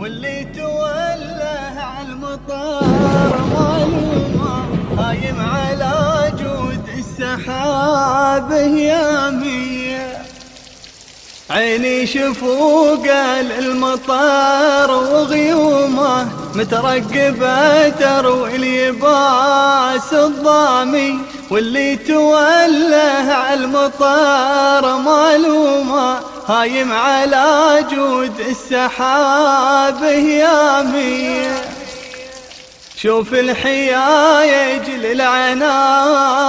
واللي توله عالمطار معلومه هايم على جود السحاب هياميه. عيني شفوقه للمطار وغيومه مترقبه تروي اليباس الضامي. واللي توله عالمطار معلومه هايم على جود السحاب هياميه. شوف الحيايج للعنا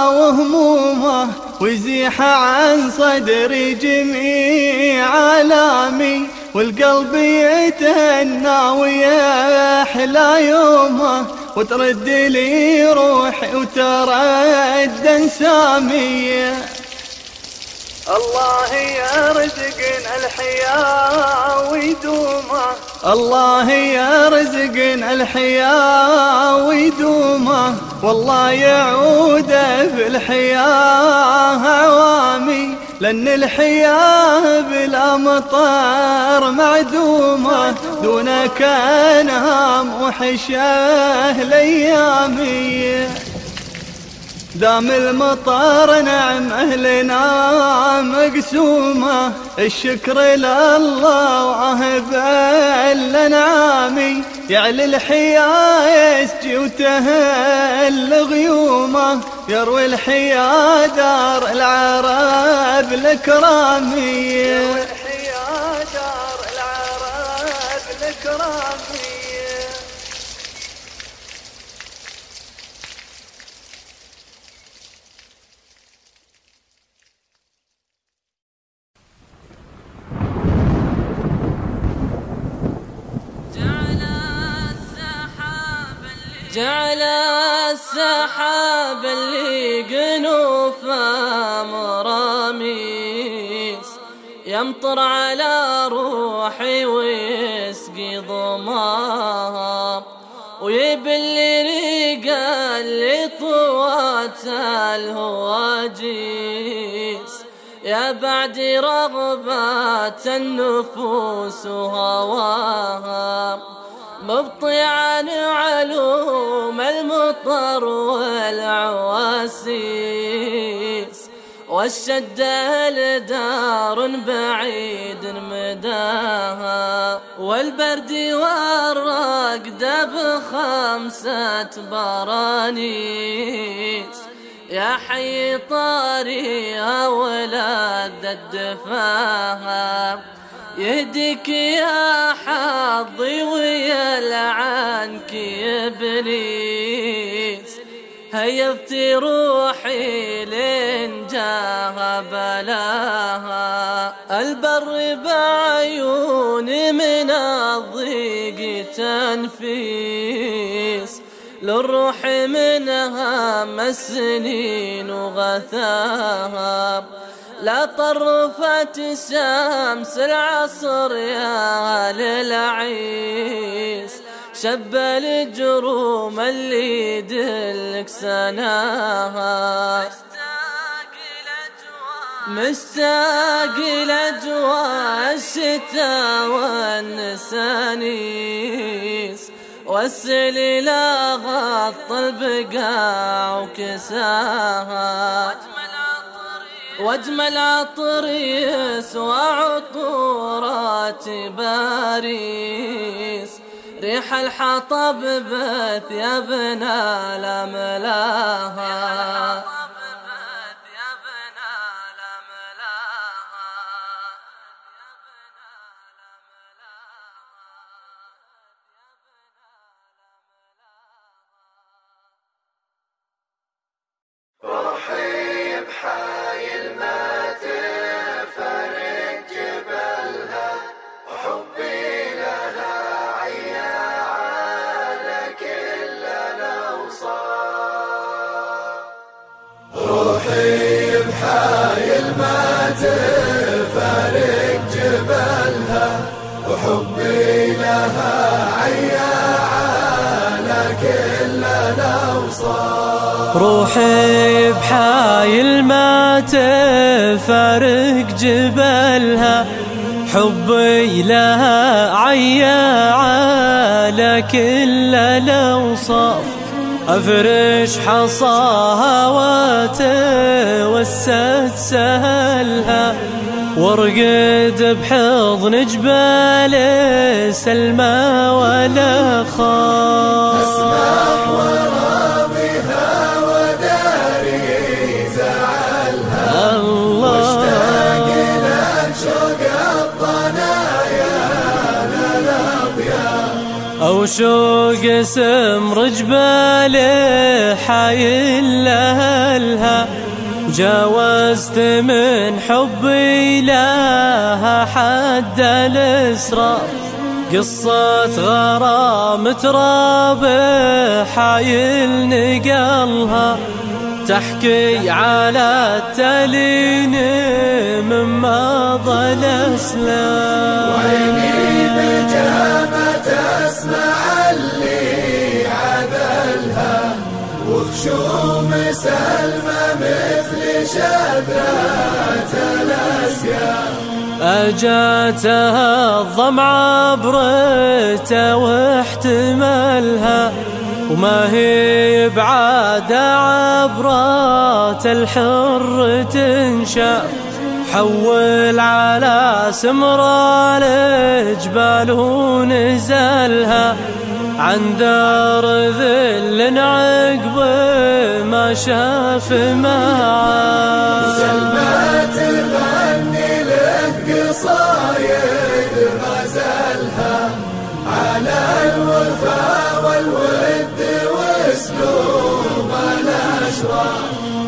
وهمومه ويزيح عن صدري جميع عالمي. والقلب يتهنى ويحلى يومه وترد لي روحي وترد انسامي. الله يرزقنا الحياة ويدومه، الله يرزقنا الحياة ويدومه، والله يعوده في الحياة عوامي. لأن الحياة بلا مطر معدومة، دونك أنام وحشه لأيامي. دام المطر نعم أهلنا مقسومة، الشكر لله وأهب الأنعامي. يعلى الحياة يسجي وتهل غيومه، يروي الحياة دار العرب الكرامي. يروي الحياة دار العرب الكرامي. جعل السحاب اللي جنوفه مراميس، يمطر على روحي ويسقي ظماها، ويبل ريقا اللي طوات الهواجيس. يا بعد رغبات النفوس وهواها، مبطي عن علوم المطر والعواسيس، والشدة لدار بعيد مداها، والبرد والرقد بخمسة برانيس. يا حي طاريها ولاد الدفاها، يهديك يا حظي ويلعنك يا ابليس. هيبت روحي لين جاها بلاها، البر بعيوني من الضيق تنفيس. للروح منها السنين وغثاها، لا طرفت شمس العصر يا للعيس. شب الجروم اللي يدلك سناها، مشتاق لأجواء الشتاء والنسانيس، والسلي لا غط البقاع وكساها. واجمل عطر يسوى عطورات باريس، ريح الحطب بثيابنا لملاها. فرحي بحايل ما تفرق جبلها، وحبي لها عيا على كل الأوصاف. روحي بحايل ما تفرق جبلها، وحبي لها عيا على كل الأوصاف. روحي بحايل ما تفارق جبلها، حبي لها عيا كل الأوصاف، أفرش حصاها وتوسد سهلها، وارقد بحضن جبال سلمى ولا خاف. أسمح وراضيها وداري زعلها، واشتاق لك شوق الطنايا للأضياء، أو شوق سمر جبال حايل لها، جاوزت من حبي لها حد الإسراف، قصة غرام تراب حايل نقلها، تحكي على التلين من ماضى الأسلام. وعيني بجامة تسمع اللي عذلها، وخشوم سلمى مثل شذرات الأسياف، أجاتها الظمع برته واحتملها، وما هي بعاد عبرات الحر تنشاف، حول على سمرة الجبال ونزلها، عن دار ذل عقب ما شاف معاه. سلمى تغني لك قصايد غزلها، على الوفا والود واسلوب الأشراف،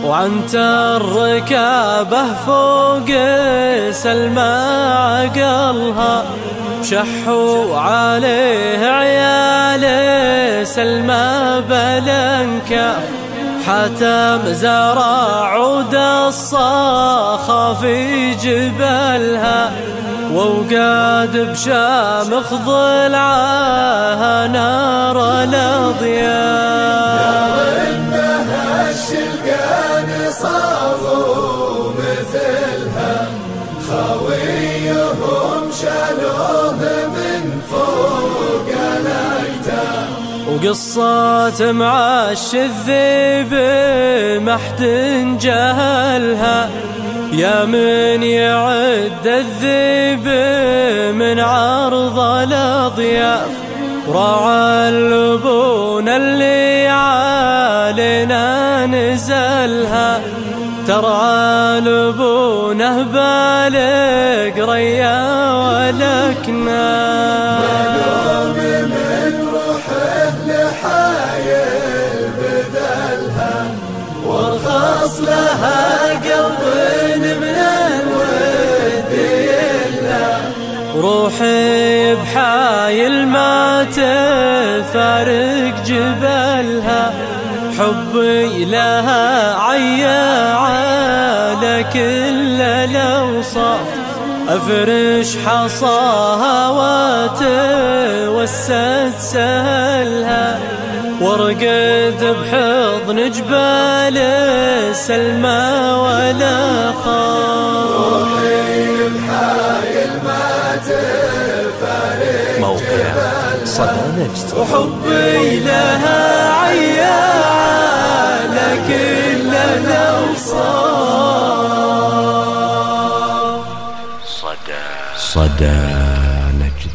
وعن الركابه فوق سلمى عقلها، شحوا عليه عيال سلمى بلنكاف، حتم زرع عود الصاخة في جبلها، ووقاد بشامخ ضلعها نار الأضياء. إنها الشلقان صاغوا مثلها، خويهم شالوه من فوق الأكتاف، وقصة معاش الذيب محد جهلها، يا من يعد الذيب من عرض الأضياف، وراعى اللبون اللي علينا نزلها، ترعى لبونه بالقرية ولكنا. ملوم من روحه لحايل بذلها، وارخص لها قلب من الود يلا، روحي بحايل ما تفارق جبلها، حبي لها عيا على كل الأوصاف، أفرش حصاها وتوسد سهلها، وارقد بحضن جبال سلمى ولا خاف. روحي بحايل ما تفارق موقع صدى نجد، وحبي لها عيال كل الأوصاف. صدى نجد.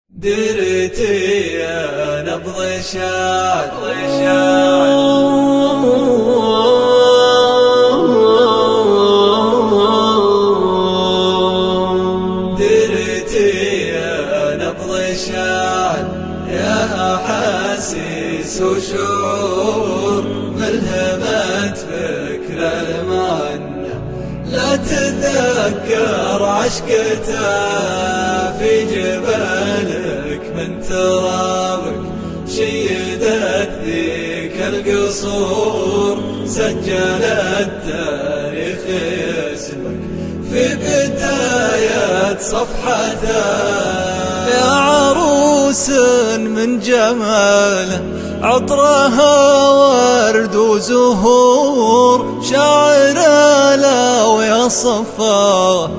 درتي يا نبض شعر درتي يا نبض شعر، يا حاسس وشعور ملهمت فكر المعنى، لا تتذكر عشقته في جبالك من ترابك، شيدت ذيك القصور سجلت تاريخ اسمك في بداية صفحته، يا عروس من جماله عطرها ورد وزهور، شاعر لا صفاه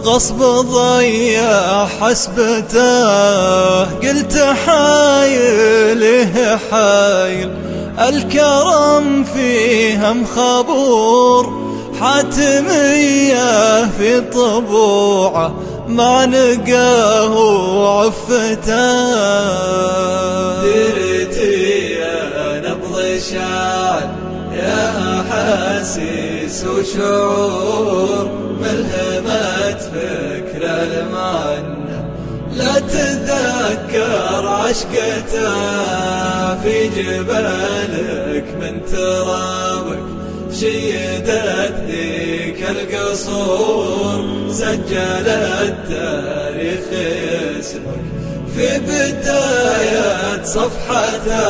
غصب ضيع حسبته. قلت حايله حايل الكرم فيها مخبور، حاتمية في طبوعه ما نقاه عفته. درتي يا نبض شاعر يا أحاسيس وشعور، ملهمة فكر المعنى لا تتذكر عشقته. في جبالك من ترابك شيدت ذيك القصور، سجلت تاريخ اسمك في بداية صفحته.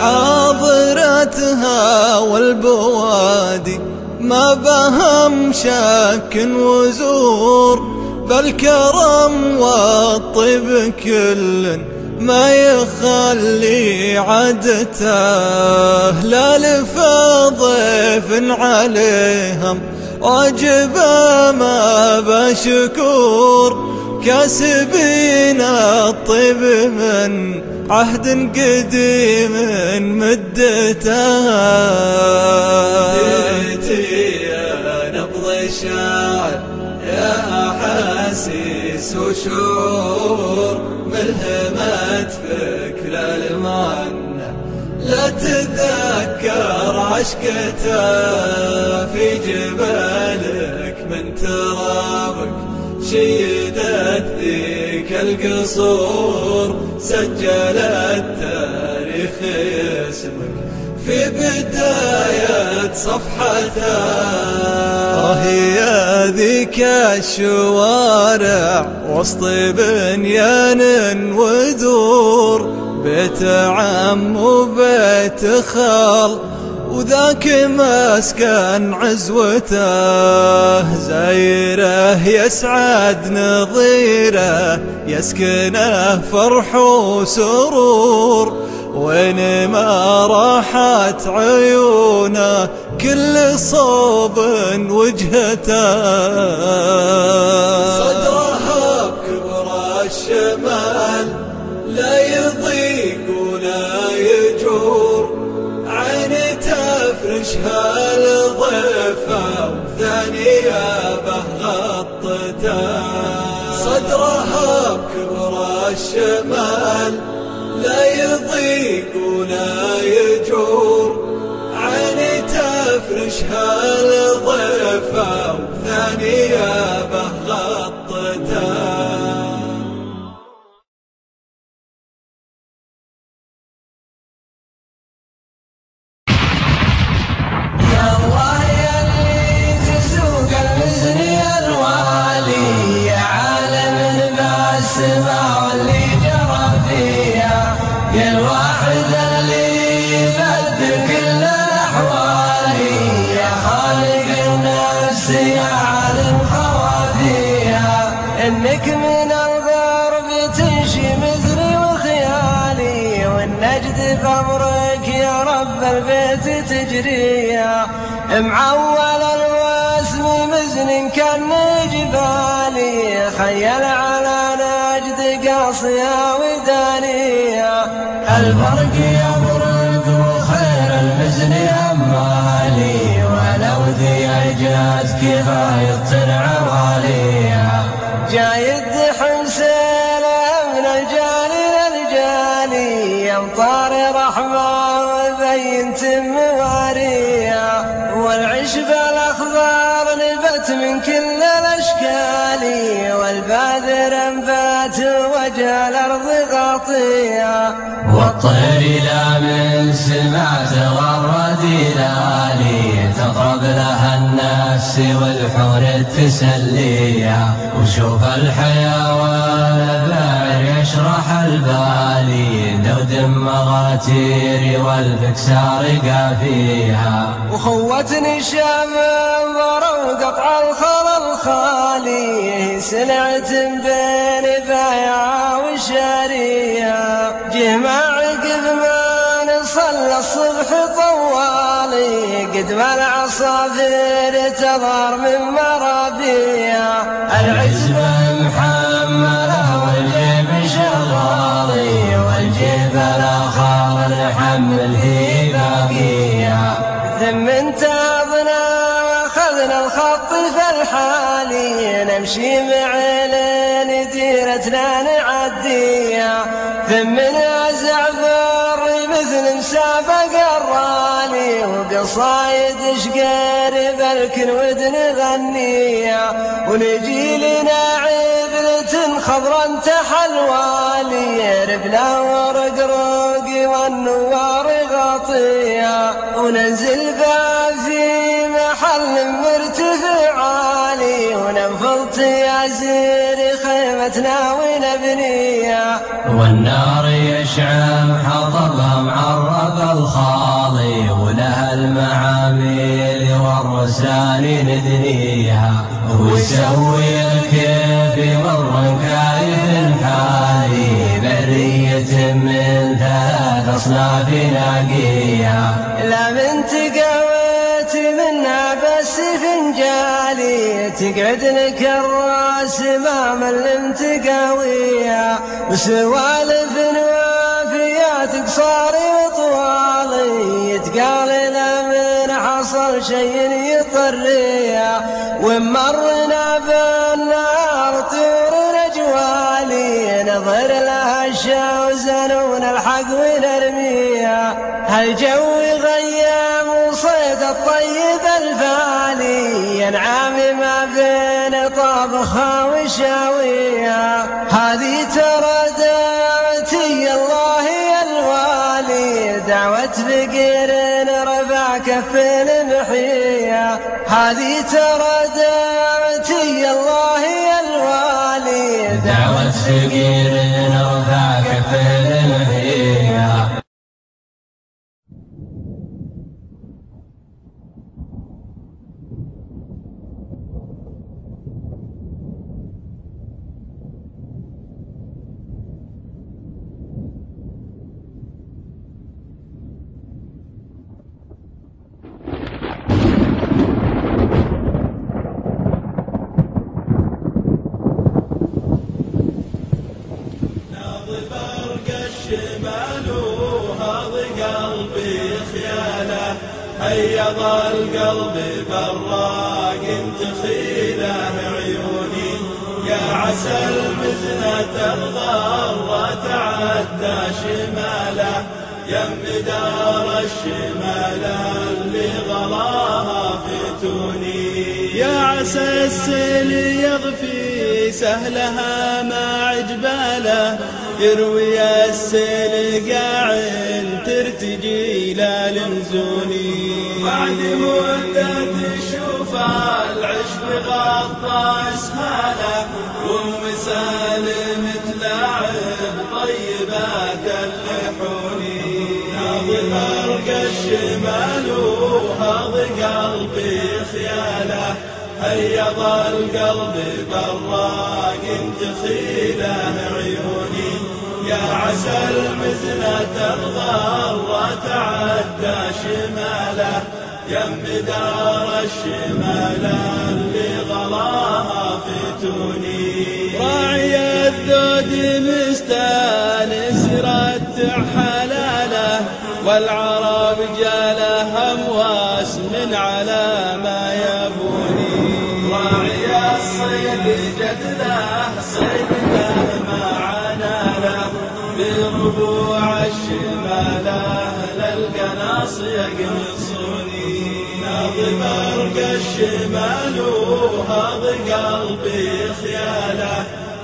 حاضرتها والبوادي ما بهم شك وزور، بالكرم والطيب كل ما يخلي عادته. لا لفضيف عليهم واجبه ما بشكور، كاسبين الطيب من عهد قديم مدته. درتي يا نبض شاعر يا أحاسيس وشعور، ملهمة فكر المعنى لا تتذكر عشقته. في جبالك من ترابك شيدت ذيك القصور، سجلت تاريخ اسمك في بداية صفحته. يا ذيك الشوارع وسط بنيان ودور، بيت عم وبيت خال وذاك مسكن عزوته. زايره يسعد نظيره يسكنه فرح وسرور، وين ما راحت عيونه كل صوب وجهته. صدرها بكبر الشمال لا يضيق ولا يجور، عين تفرشها الضيفة وثانية به غطته. صدرها بكبر الشمال لا يضيق ولا يجور، عين تفرشها الضيفة وثانية به غطته. إنك من الغرب تمشي مثلي وخيالي، والنجد بأمرك يا رب البيت تجري. معول الواسم مزن كان جبالي، خيل على نجد قاصية ودانية. البرق يبرق وخير المزن أمالي، ولو ذي أجاز كفاية العوالي. جاي الدحم سيله من الجالي للجالي، أمطار رحمة وبينت موارية. والعشب الأخضر نبت من كل الأشكال، والباذر انبات وجه الأرض غطية. والطير لا من سمعت غرد لالي، تقرب لها النفس والحور التسلية. وشوف الحيوان الباعر يشرح البالي، دود مغاتير والبكسار قافيها. وخوتني الشام ضروا قطع الخل الخالي، سلعة بين بايعة وشارية. جه ما عقب ما نصلى الصبح طوالي، قد ما العصافير تظهر من مرابيها. العزبة محملة والجيب شغالي والجيب الآخر نحمل في باقيها. ثم انتهضنا واخذنا الخط في الحالي نمشي معلن ديرتنا نعديها. ثم نازع فري مثل مسابق الرالي وقصايد شقارب الكنود نغنيها. ونجي لنا عبلة خضرا تحلوالي ربلا ورقرق والنوار غطيها. وننزل بها في محل مرتفع عالي وننفض تيازير خيمتنا ونبنيها. والنار يشعل حطبها معرب الخالي ولها المعاميل والرسال ندنيها. ويسوي الكيف مر كايف حالي برية من 3 أصناف ناقيها. لا من تقويت منها بس فنجالي تقعد لك الراس ما ملم تقاويها. وسوالف وافيات قصاري وطوالي يتقال إذا من حصل شيء يطريها. ومرنا بالنار طيور نجوالي نظهر لها الشوزن ونلحق ونرميها. هالجو غيم وصيد الطيب الفالي ينعم ما بين طابخها وشاويها. هذه ترى دعوتي الله يا الوالي دعوة فقير رفع كف محيها. هذه ترى دعوتي الله يا الوالي دعوة فقير رفع كف محيها. هيض القلب براق تخيله عيوني. يا عسى المزنة الغرة تعدى شماله يم دار الشمال اللي غلاها فتوني. يا عسى السيل يغفي سهلها ما عجباله يروي السيل قاعد ترتجي لا لمزوني. بعد مدة تشوف العشب غطى اسهاله ومسالم تلاعب طيبات اللحوني. ناظر برق الشمال وهض قلبي خياله هيض القلب براق تخيله عيوني. يا عسى المزنة الغرة تعدى شماله يم دار الشمال اللي غلاها فتوني. راعي الذود مستانس يرتع حلاله والعرب جاله امواس من على ما يبوني. راعي الصيد جد له صيده ما عناله بربوع الشمال اهل القناص يقنصوني. ناظر برق الشمال وهض قلبي خياله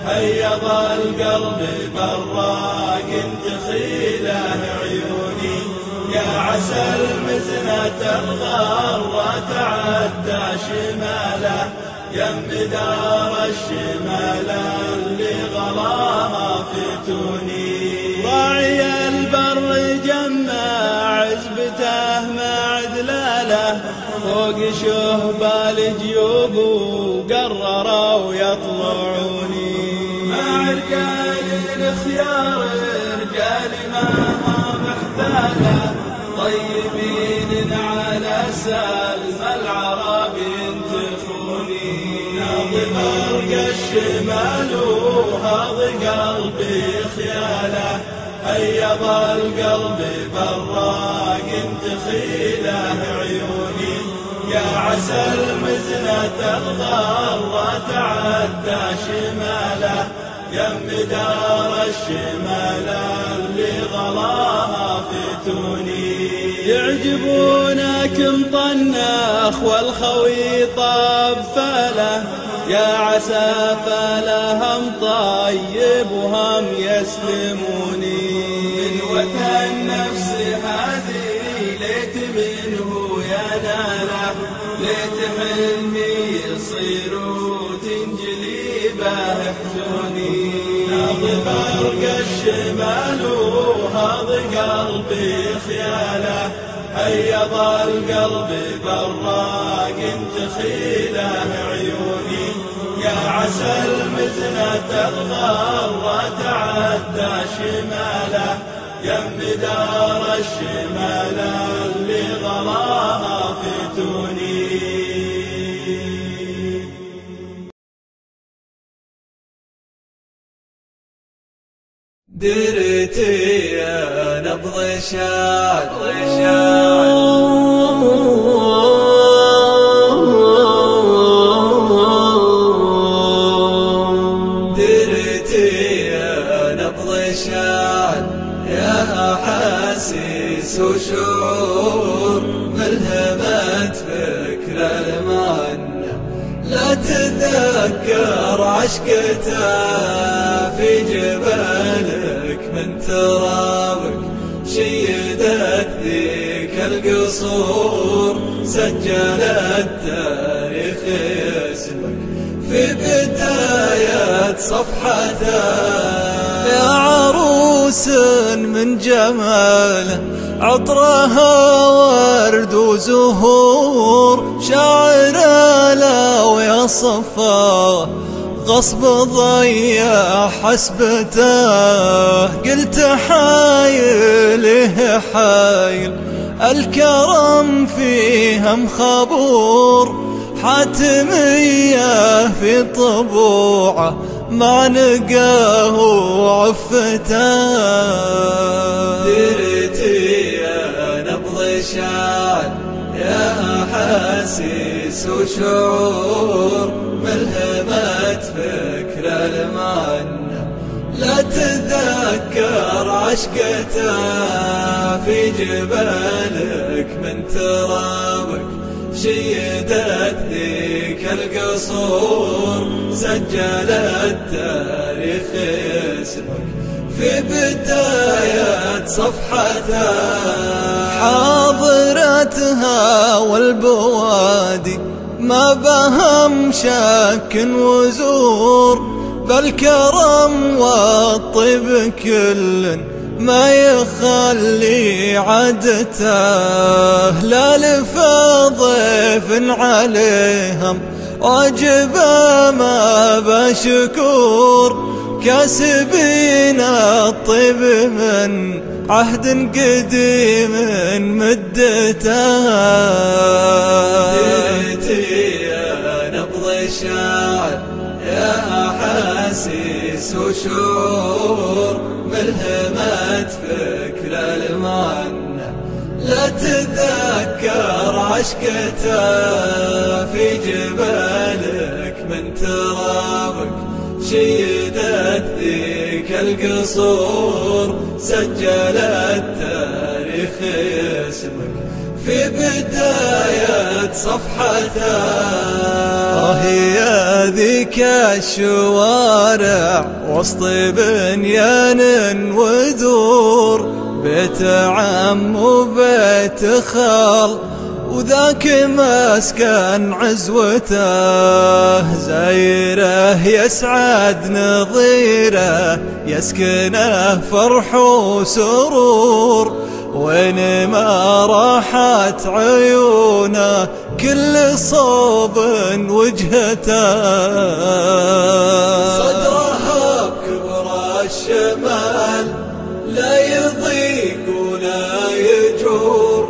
هيض القلب براق تخيله عيوني. يا عسى المزنة الغرة تعدى شماله يم دار الشمال اللي غلاها فتوني. راعي البر جمع عزبته مع عدلاله فوق شهبال الجيوب وقرروا يطلعوني. مع رجال الخيار رجال ما هم احباله طيبين على سلم العرب ينتخوني. ناظم أرقى الشمال وهاض قلبي خياله، هيض القلب براق تخيله عيوني. يا عسى المزنة الغرة تعدى شماله، يم دار الشمال اللي غلاها فتوني. يعجبونكم طناخ والخويط بفاله، يا عسى فالهم طيب وهم يسلموني. من وطن نفس هذه ليت منه يناله، ليت حلمي يصير وتنجلي به حزوني. ناظم أرقى الشمال وهاض قلبي خياله، هيض القلب براق تخيله عيوني. يا عسى المزنة الغرة تعدى شماله، يم دار الشمال اللي غلاها فتوني. درتي يا نبض شعر درتي يا نبض شعر، يا أحاسيس وشعور ملهمت فكر المعنى. لا تذكر عشقته في جبالك من ترابك، شيدت ذيك القصور سجلت تاريخ اسمك في بداية صفحته. يا عروس من جماله عطرها ورد وزهور، شاعر لو يا صفاه غصب ضيع حسبته. قلت حايله حايل الكرم فيها مخبور، حاتمية في طبوعه ما نقاه وعفته. درتي يا نبض شعر، يا أحاسيس وشعور ملهمت فكر المعنى. لا تذكر عشقته في جبالك من ترابك، شيدت ذيك القصور سجلت تاريخ اسمك في بداية صفحته. حاضرتها والبوادي ما بهم شك وزور، بالكرم والطيب كل ما يخلي عادته. لا لفضيف عليهم واجب ما بشكور، كاسبين الطيب من عهد قديم مدته. درتي يا نبض شاعر، يا أحاسيس وشعور ملهمت فكر المعنى. لا تذكر عشقته في جبالك من ترابك، شيدت ذيك القصور سجلت تاريخ اسمك في بداية صفحته. هي ذيك الشوارع وسط بنيان ودور، بيت عم وبيت خال وذاك مسكن عزوته. زايره يسعد نظيره، يسكنه فرح وسرور، وين ما راحت عيونه كل صوب وجهته. صدرها بكبر الشمال لا يضيق ولا يجور،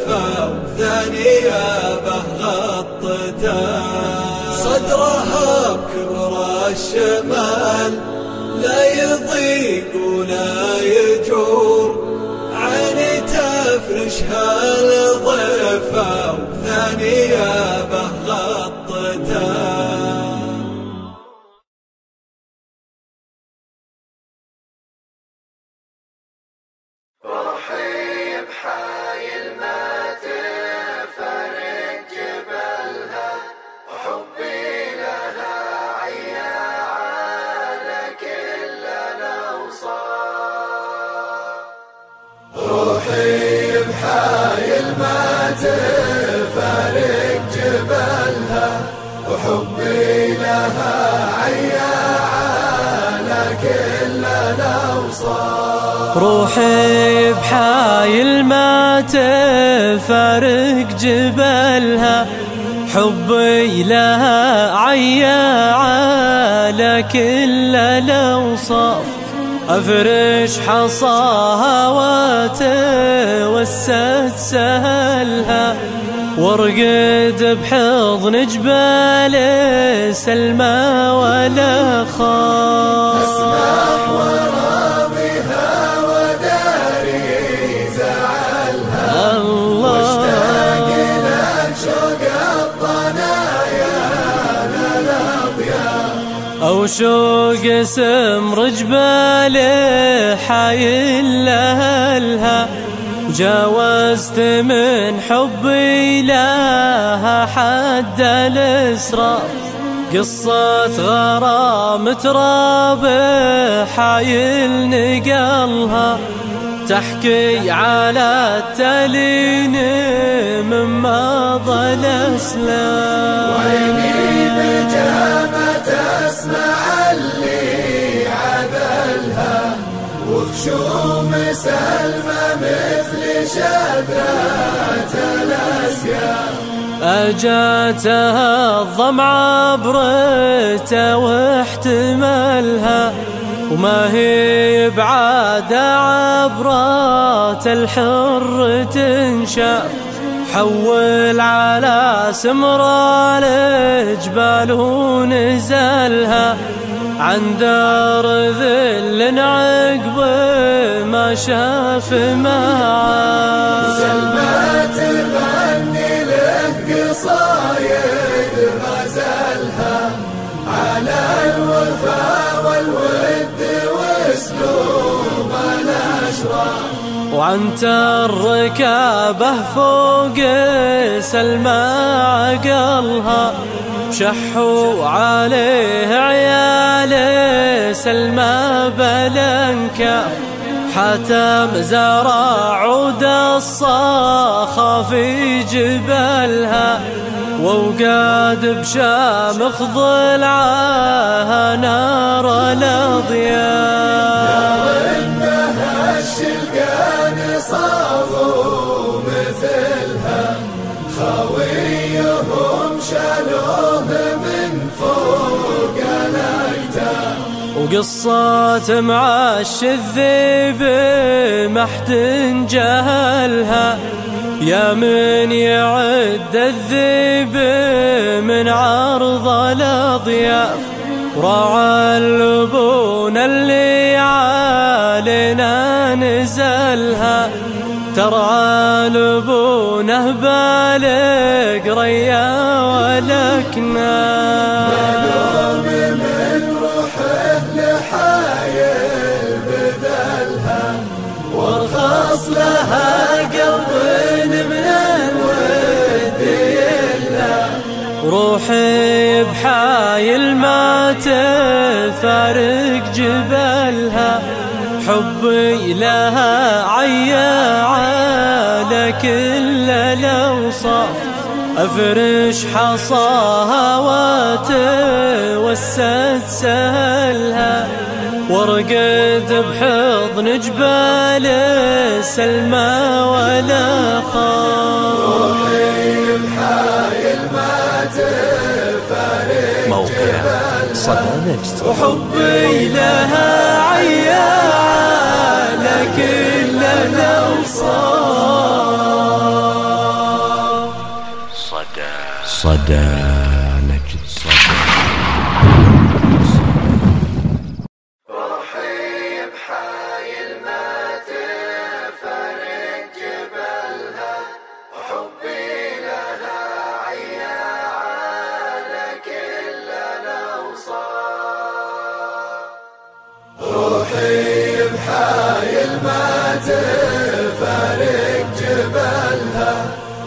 غفا وثانية به غطته. صدرها بكبر الشمال لا يضيق ولا يجور، عيني تفرشها الضيفة وثانية به غطته. روحي بحايل ما تفارق جبلها، وحبي لها عيا على كل الأوصاف. روحي بحايل ما تفارق جبلها، وحبي لها عيا على كل الأوصاف. روحي بحايل ما تفارق جبلها، حبي لها عيا على كل الأوصاف. أفرش حصاها وتوسد سهلها، وارقد بحضن جبال سلمى ولا خاف. أسمح وراضيها وداري زعلها، واشتاق لك شوق الضنايا للأضياء. أو شوق سمر جبال حايل لها، وجاوزت من حبي لها حد الإسراف. قصة غرام تراب حايل نقلها، تحكي على التلين من ماضى الأسلام. وعيني بجامة تسمع اللي عذلها، وخشوم سلمى مثل شذرات الأسياف. أجاتها الظمع برته واحتملها، وما هي بعاد عبرات الحر تنشاف. حول على سمرة الجبال ونزلها، عن دار ذل عقب ما شاف معاه. سلمى تغني له قصايد غزلها، على الوفا والود واسلوب الأشراف. وعن الركابه فوق سلمى عقلها، شحوا عليه عيال سلمى بلنكاف. حتم زرع عود الصاخة في جبلها، ووقاد بشامخ ضلعها نار الأضياء. وإنها الشلقان صاغوا مثلها، خويهم شالوه من فوق الأكتاف. وقصة معاش الذيب محد جهلها، يا من يعد الذيب من عرض الأضياف. وراعى اللبون اللي علينا نزلها، ترعى لبونه بالق ريا ولكنا. ملوم من روحه لحايل بذلها، وارخص لها قلب من الود يلا. روحي بحايل ما تفارق جبلها، حبي لها عيا على كل الأوصاف. أفرش حصاها وتوسد سهلها، وارقد بحضن جبال سلمى ولا خاف. روحي بحايل ما تفارق موقع صدى نجد. وحبي لها عيا على كل الأوصاف. صدى نجد. روحي بحايل ما تفارق جبلها، وحبي لها عيا على كل الأوصاف. روحي بحايل ما تفارق جبلها،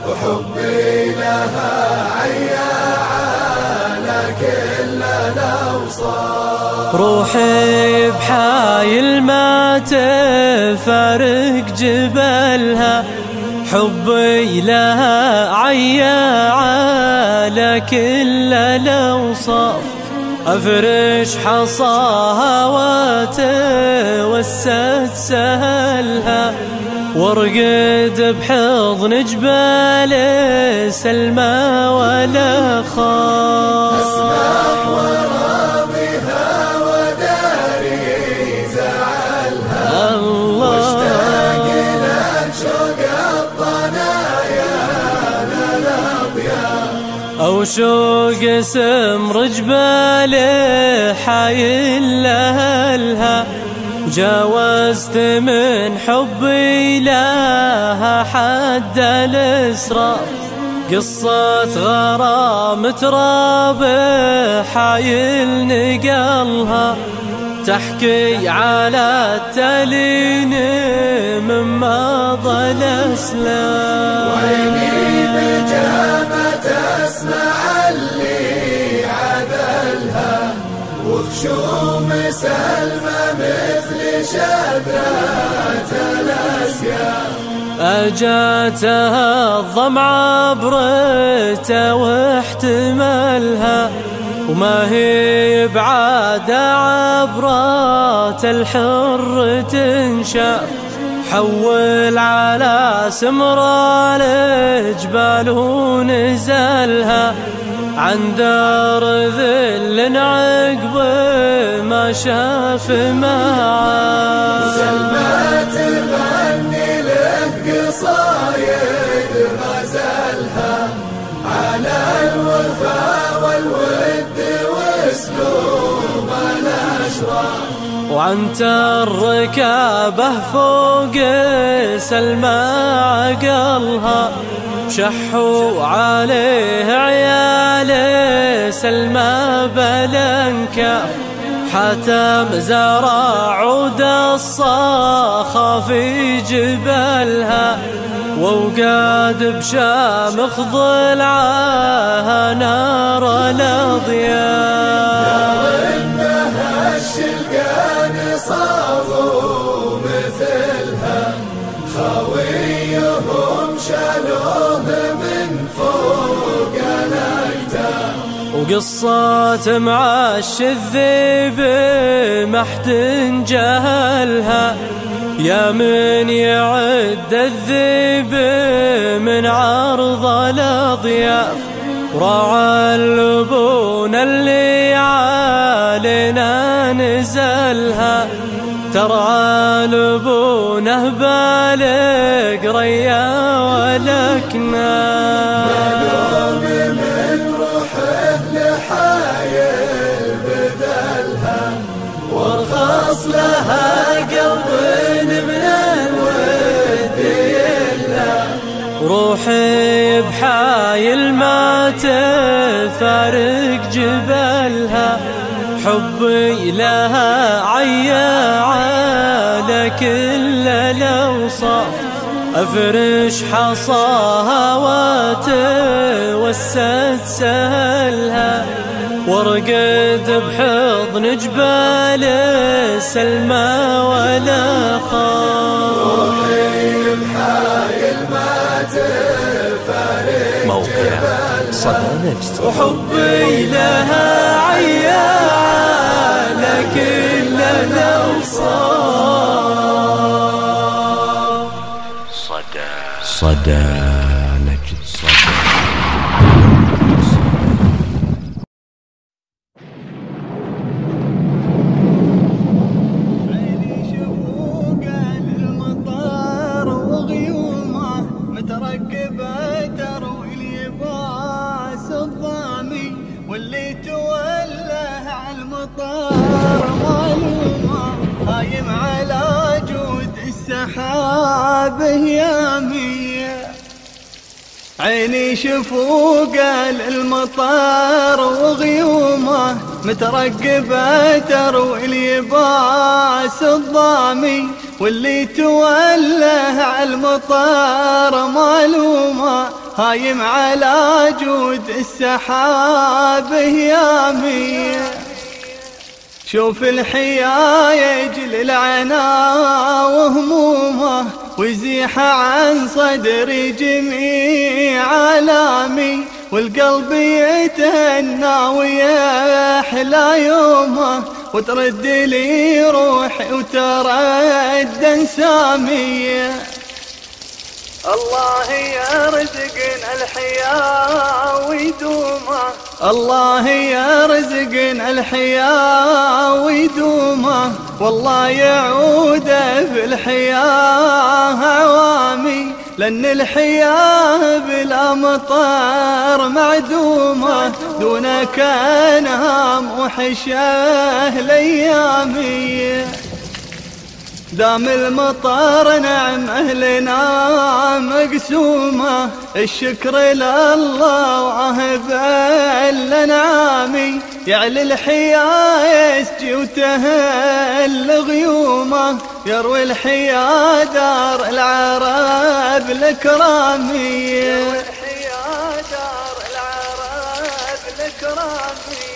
وحبي لها عيا على كل الأوصاف. روحي بحايل ما تفارق جبلها، حبي لها عيا على كل الأوصاف. أفرش حصاها وتوسد سهلها، وارقد بحضن جبال سلمى ولا خاف. أسمح وراضيها وداري زعلها، واشتاق لك شوق الضنايا للأضياء. أو شوق سمر جبال حايل لها، جاوزت من حبي لها حد الإسراف. قصة غرام تراب حايل نقلها، تحكي على التلين مما ظل أسلام. وعيني بجامة تسمع اللي عذلها، وخشوم سلمى مثل شذرات الأسياف. أجاتها الظمع برته واحتملها، وما هي بعاد عبرات الحر تنشاف. حول على سمرة الجبال ونزلها، عن دار ذل عقب ما شاف معاه. سلمى تغني له قصايد غزلها، على الوفا والود واسلوب الأشراف. وعن الركابه فوق سلمى عقلها، شحوا عليه عيال سلمى بلنكاف. حتم زرع عود الصاخة في جبلها، ووقاد بشامخ ضلعها نار الأضياء. إنها الشلقان صاغوا مثلها، خويهم شالوه من فوق الأكتاف. وقصة معاش الذيب محد جهلها، يا من يعد الذيب من عرض الأضياف. راعى اللبون اللي علينا نزلها، ترعى لبونه بالق ريا ولكنا. ملوم من روحه لحايل بذلها، وارخص لها قلب من الود يلا. روحي بحايل ما تفارق جبلها، حبي لها عيا على كل الأوصاف. أفرش حصاها وتوسد سهلها، وارقد بحضن جبال سلمى ولا خاف. روحي بحايل ما تفارق موقع صدى نجد. وحبي لها عيا على كل الأوصاف. صدى نجد. عيني شفوق المطار وغيومه مترقبة تروي اليباس سحابه يامي، عيني شفوق المطر وغيومه مترقبة تروي اليباس الضامي، واللي توله على المطر معلومه هايم على جود السحاب يامي. شوف الحيايج للعنا وهمومه ويزيح عن صدري جميع آلامي، والقلب يتهنى ويحلى يومه وترد لي روحي وترد انسامي. الله يرزقنا الحياة ويدومه، الله يرزقنا الحياة ويدومه، والله يعوده في الحياة عوامي، لأن الحياة بلا مطر معدومة، دونك أنام وحشه ليامي. دام المطر نعم أهلنا مقسومة، الشكر لله وعهب الأنعامي، يعلي الحياة يسجي وتهل غيومه، يروي الحياة دار العرب الكرامي، يروي الحياة دار العرب الكرامي.